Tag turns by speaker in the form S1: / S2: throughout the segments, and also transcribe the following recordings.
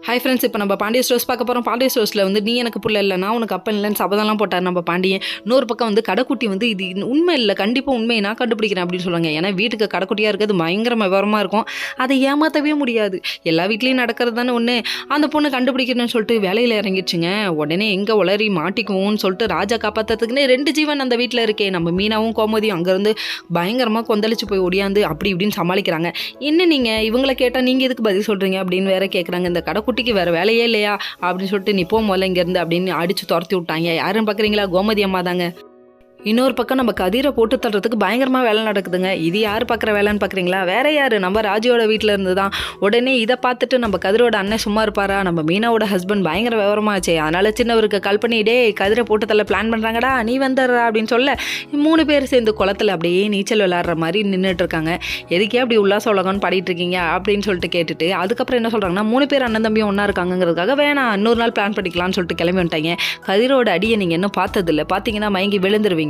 S1: Hi friends, இப்போ நம்ம Pandya stores பார்க்க போகிறோம். பாண்டிய ஸ்டோர்ஸில் வந்து நீ எனக்கு புள்ள இல்லை, நான் உனக்கு அப்பன் இல்லைன்னு சபதம்லாம் போட்டார் நம்ம பாண்டியன். இன்னொரு பக்கம் வந்து கடைக்குட்டி வந்து இது உண்மை இல்லை, கண்டிப்பாக உண்மையை நான் கண்டுபிடிக்கிறேன் அப்படின்னு சொல்லுவாங்க. ஏன்னா வீட்டுக்கு கடைக்குட்டியாக இருக்கிறது பயங்கர விவரமாக இருக்கும், அதை ஏமாற்றவே முடியாது. எல்லா வீட்லேயும் நடக்கிறது தானே ஒன்று. அந்த பொண்ணு கண்டுபிடிக்கணும்னு சொல்லிட்டு வேலையில் இறங்கிடுச்சுங்க. உடனே எங்கே உளறி மாட்டிக்குவோம்னு சொல்லிட்டு ராஜா காப்பாற்றுறதுக்குன்னு 2 ஜீவன் அந்த வீட்டில் இருக்கே, நம்ம மீனாவும் கோமதியும் அங்கேருந்து பயங்கரமாக கொந்தளிச்சு போய் ஒடியாந்து அப்படி இப்படின்னு சமாளிக்கிறாங்க. என்ன நீங்கள் இவங்களை கேட்டால் நீங்கள் எதுக்கு பதில் சொல்கிறீங்க அப்படின்னு வேற கேட்குறாங்க. இந்த கடைக்குட்டிக்கு வேறு வேலையே இல்லையா அப்படின்னு சொல்லிட்டு நீ போ முதல்ல இங்கேருந்து அப்படின்னு அடித்து துரத்தி விட்டாங்க. யாரும் பார்க்குறீங்களா? கோமதி அம்மா தாங்க. இன்னொரு பக்கம் நம்ம கதிரை போட்டு தள்ளுறதுக்கு பயங்கரமாக வேலை நடக்குதுங்க. இது யார் பார்க்குற வேலைன்னு பார்க்குறீங்களா? வேற யார், நம்ம ராஜியோட வீட்டில் இருந்து தான். உடனே இதை பார்த்துட்டு நம்ம கதிரோட அண்ணன் சும்மா இருப்பாரா? நம்ம மீனாவோட ஹஸ்பண்ட் பயங்கர விவரமாச்சே, அதனால் சின்னவருக்கு கால் பண்ணி டே கதிரை போட்டு தள்ள பிளான் பண்ணுறாங்கடா, நீ வந்துடுறா அப்படின்னு சொல்ல 3 பேர் சேர்ந்து குளத்தில் அப்படியே நீச்சல் விளாட்ற மாதிரி நின்றுட்டு இருக்காங்க. எதுக்கே அப்படி உல்லாச உலகம்னு பாடிட்டு இருக்கீங்க அப்படின்னு சொல்லிட்டு கேட்டுட்டு அதுக்கப்புறம் என்ன சொல்கிறாங்கன்னா 3 பேர் அண்ணன் தம்பியும் ஒன்றா இருக்காங்கிறதுக்காக வேணாம் இன்னொரு நாள் பிளான் பண்ணிக்கலாம்னு சொல்லிட்டு கிளம்பி வந்துட்டாங்க. கதிரோட அடியை நீங்கள் இன்னும் பார்த்ததில்ல, பார்த்தீங்கன்னா மயங்கி விழுந்துருவீங்க.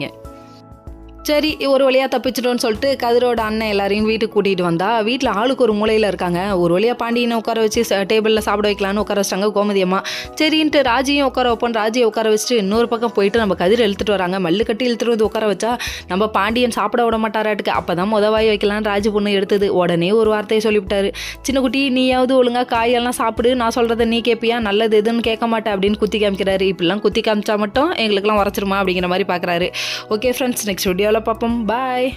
S1: சரி, ஒரு வழியாக தப்பிச்சிட்டோன்னு சொல்லிட்டு கதிரோட அண்ணன் எல்லாரையும் வீட்டுக்கு கூட்டிகிட்டு வந்தா வீட்டில் ஆளுக்கு ஒரு மூலையில் இருக்காங்க. ஒரு வழியாக பாண்டியனை உட்கார வச்சு டேபிளில் சாப்பிட வைக்கலான்னு உட்கார வச்சிட்டாங்க கோமதி அம்மா. சரின்ட்டு ராஜியும் உட்கார வைப்போம், ராஜியை உட்கார வச்சுட்டு இன்னொரு பக்கம் போயிட்டு நம்ம கதிரை இழுத்துட்டு வராங்க. மல்லு கட்டி இழுத்துட்டு வந்து உட்கார வச்சா நம்ம பாண்டியன் சாப்பிட விட மாட்டாராட்டுக்கு. அப்போ தான் முதவாய் வைக்கலான்னு ராஜி பொண்ணு எடுத்தது. உடனே ஒரு வார்த்தையை சொல்லிவிட்டாரு, சின்ன குட்டி நீயாவது ஒழுங்காக காயெல்லாம் சாப்பிடு, நான் சொல்கிறத நீ கேட்பியா, நல்லது எதுன்னு கேட்க மாட்டேன் அப்படின்னு குத்தி காமிக்கிறாரு. இப்படிலாம் குத்தி காமிச்சா மட்டும் எங்களுக்குலாம் உரைச்சிருமா அப்படிங்கிற மாதிரி பார்க்குறாரு. ஓகே ஃப்ரெண்ட்ஸ், நெக்ஸ்ட் வீடியோவில் பார்ப்போம். பாய்.